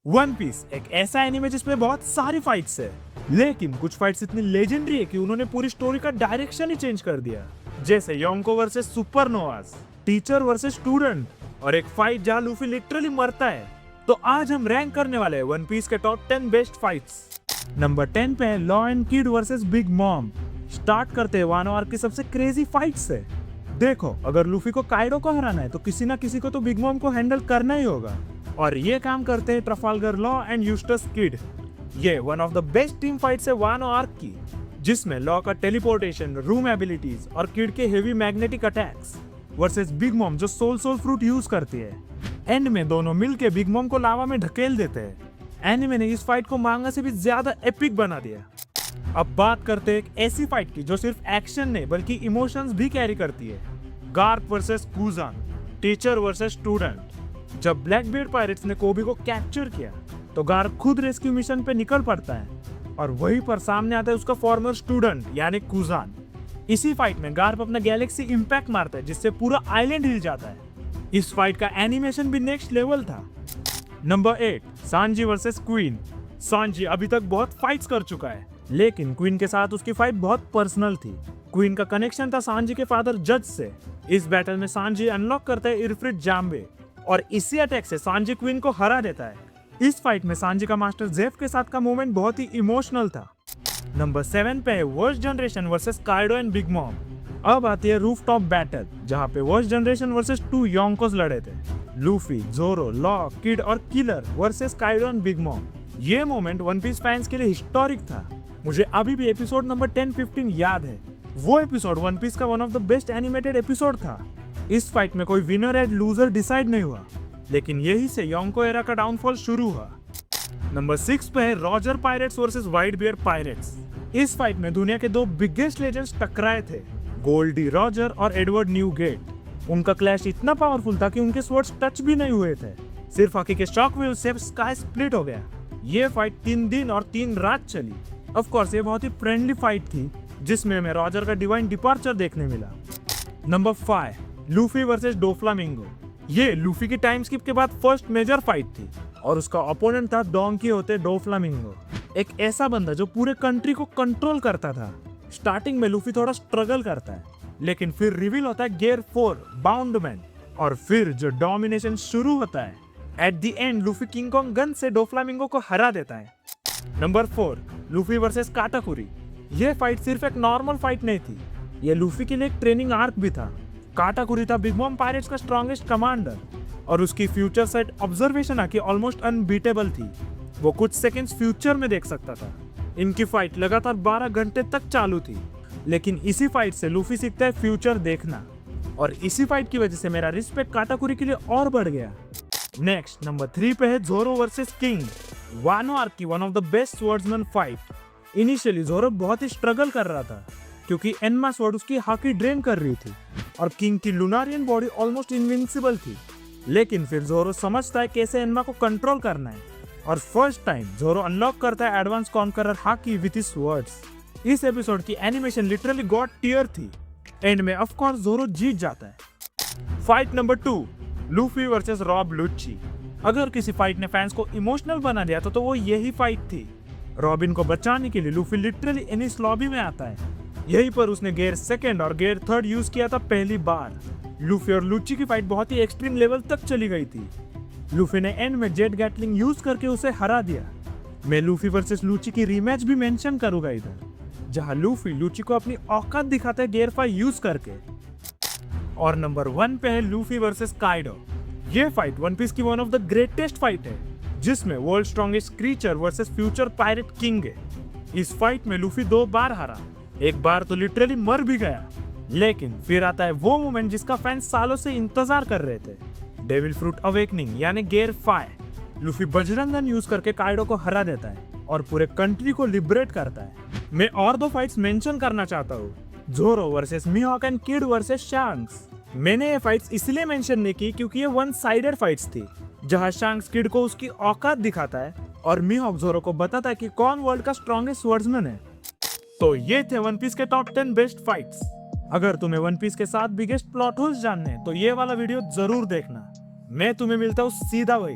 One piece एक ऐसा anime जिसमें बहुत सारी फाइट्स है, लेकिन कुछ फाइट्स इतनी लेजेंडरी है कि उन्होंने पूरी स्टोरी का डायरेक्शन ही चेंज कर दिया। जैसे Yonko versus Supernovas, teacher versus student और एक फाइट जहां लूफी लिटरली मरता है। तो आज हम रैंक करने वाले हैं वन पीस के टॉप 10 बेस्ट फाइट्स। नंबर 10 पे है law and Kid versus big mom. Start करते हैं वानो आर्क की सबसे क्रेजी फाइट से। देखो, अगर लूफी को काइडो को हराना है तो किसी ना किसी को तो बिग मॉम को हैंडल करना ही होगा, और ये काम करते हैं ट्रफाल्गर लॉ एंड यूस्टस किड। ये one of the best team fights है वानो आर्क की, जिसमें लॉ का टेलीपोर्टेशन, रूम एबिलिटीज और किड के heavy magnetic attacks versus big mom जो सोल फ्रूट यूज करती है। एंड में दोनों मिलके बिग मॉम को लावा में ढकेल देते हैं। एनिमे ने इस फाइट को मांगा से भी ज्यादा एपिक बना दिया। अब बात करते हैं एक ऐसी फाइट की जो सिर्फ एक्शन नहीं बल्कि इमोशंस भी कैरी करती है। Garp versus Kuzan, teacher versus student. जब ब्लैकबीयर्ड पायरेट्स ने कोबी को कैप्चर किया तो गार्प खुद रेस्क्यू मिशन पे निकल पड़ता है, और वहीं पर सामने आता है उसका फॉर्मर स्टूडेंट यानी कुजान। इसी फाइट में गार्प अपना गैलेक्सी इंपैक्ट मारता है जिससे पूरा आइलैंड हिल जाता है। इस फाइट का एनिमेशन भी नेक्स्ट लेवल था। Number 8, Sanji versus queen. Sanji अभी तक बहुत फाइट्स कर चुका है, लेकिन क्वीन के साथ उसकी फाइट बहुत पर्सनल थी। क्वीन का कनेक्शन था सांजी के फादर जज से। इस बैटल में सांजी अनलॉक करता है इरफ्रिट जाम्बे, और इसी अटैक से सांजी क्वीन को हरा देता है। इस फाइट में सांजी का मास्टर जेफ के साथ का मोमेंट बहुत ही इमोशनल था। नंबर 7 पे है worst generation versus Kaido and big mom. अब आती है रूफ टॉप बैटल, जहाँ पे वर्स्ट जनरेशन वर्सेस 2 योंकोस लड़े थे। लूफी, जोरो, लॉ, किड और killer versus Kaido and big mom. ये मोमेंट वन पीस फैंस के लिए हिस्टोरिक था। मुझे अभी भी एपिसोड नंबर 10-15 याद है। वो एपिसोड वन पीस का one of the best animated episode था। इस फाइट में कोई विनर एंड लूजर डिसाइड नहीं हुआ, लेकिन यही से योंको एरा का डाउनफॉल शुरू हुआ। नंबर 6 पे है Roger pirates versus Whitebeard pirates. इस फाइट में दुनिया के दो बिगेस्ट लेजेंड्स टकराए थे, गोल्डी रॉजर और एडवर्ड न्यूगेट। उनका क्लैश इतना पावरफुल था कि उनके स्वर्ड्स टच भी नहीं हुए थे, सिर्फ हकी के शॉक वेव से स्काई स्प्लिट हो गया। ये फाइट 3 दिन और 3 रात चली। ऑफ कोर्स ये बहुत ही फ्रेंडली फाइट थी, जिसमें हमें रॉजर का डिवाइन डिपार्चर देखने मिला। Number 5, Luffy versus Doflamingo. ये लूफी की टाइम स्किप के बाद फर्स्ट मेजर फाइट थी, और उसका ओपोनेंट था डॉन कीहोते डोफ्लामिंगो, एक ऐसा बंदा जो पूरे कंट्री को कंट्रोल करता था। स्टार्टिंग में लूफी थोड़ा स्ट्रगल करता है, लेकिन फिर रिवील होता है गियर 4 बाउंडमैन, और फिर जो डोमिनेशन शुरू होता है। At the end Luffy King Kong Gun से डोफ्लामिंगो को हरा देता है। Number 4, Luffy versus Katakuri. ये फाइट सिर्फ एक नॉर्मल फाइट नहीं थी, ये लूफी के लिए एक ट्रेनिंग आर्क भी था। काटाकुरी था बिग मॉम पायरेट्स का स्ट्रॉन्गेस्ट कमांडर, और उसकी future sight observation haki almost unbeatable थी। वो कुछ सेकंड्स फ्यूचर में देख सकता था। इनकी फाइट लगातार 12 घंटे तक चालू थी, लेकिन इसी फाइट से लूफी सीखता है फ्यूचर देखना, और इसी फाइट की वजह से मेरा रिस्पेक्ट काटाकुरी के लिए और बढ़ गया। नेक्स्ट नंबर 3 पे है Zoro versus King. Wano arc की one of the best swordsman fight. Initially Zoro बहुत ही स्ट्रगल कर रहा था, क्योंकि एनमा स्वॉर्ड उसकी हाकी ड्रेन कर रही थी, और किंग की लुनारियन बॉडी ऑलमोस्ट इनविंसिबल थी। लेकिन फिर जोरो समझता है कैसे एनमा को कंट्रोल करना है, और फर्स्ट टाइम जोरो अनलॉक करता है advance conqueror haki with his swords. इस एपिसोड की एनिमेशन लिटरली गॉड टियर थी। एंड में ऑफ कोर्स जोरो जीत जाता है। Fight number 2, Luffy versus Rob Lucci. अगर किसी फाइट ने फैंस को इमोशनल बना दिया तो वो यही फाइट थी। रॉबिन को बचाने के लिए लूफी लिटरली एनिस लॉबी में आता है। यहीं पर उसने गियर 2 और गियर 3 यूज किया था पहली बार। लूफी और लुच्ची की फाइट बहुत ही एक्सट्रीम लेवल तक चली गई थी। लूफी ने एंड में जेट गैटलिंग यूज करके उसे हरा दिया। मैं लूफी वर्सेस लुच्ची की रीमैच भी मेंशन करूंगा इधर, जहां लूफी लुच्ची को अपनी औकात दिखाता है गियर 5 यूज करके। और नंबर 1 पे है लूफी वर्सेस काइडो। ये फाइट वन पीस की one of the greatest fight है, जिसमें world strongest creature versus future pirate king है। इस फाइट में लूफी 2 बार हारा, एक बार तो लिटरली मर भी गया। लेकिन फिर आता है वो मोमेंट जिसका फैंस सालों से इंतजार कर रहे थे, डेविल फ्रूट अवेकनिंग यानी गियर 5। लूफी बजरंगन यूज करके काइडो को हरा देता है और पूरे कंट्री को लिबरेट करता है। मैं और 2 फाइट्स मेंशन करना चाहता हूँ, Zoro versus Mihawk and Kid versus Shanks. मैंने ये फाइट्स इसलिए मेंशन नहीं की क्योंकि ये वन साइडेड फाइट्स थी, जहां शैंक्स किड को उसकी औकात दिखाता है और मीहॉक जोरो को बताता है कि कौन वर्ल्ड का स्ट्रॉन्गेस्ट स्वर्ड्समैन है। तो ये थे वन पीस के टॉप 10 बेस्ट फाइट्स। अगर तुम्हें वन पीस के 7 बिगेस्ट प्लॉट होल्स जानने हैं तो ये वाला वीडियो जरूर देखना। मैं तुम्हें मिलता हूँ सीधा वही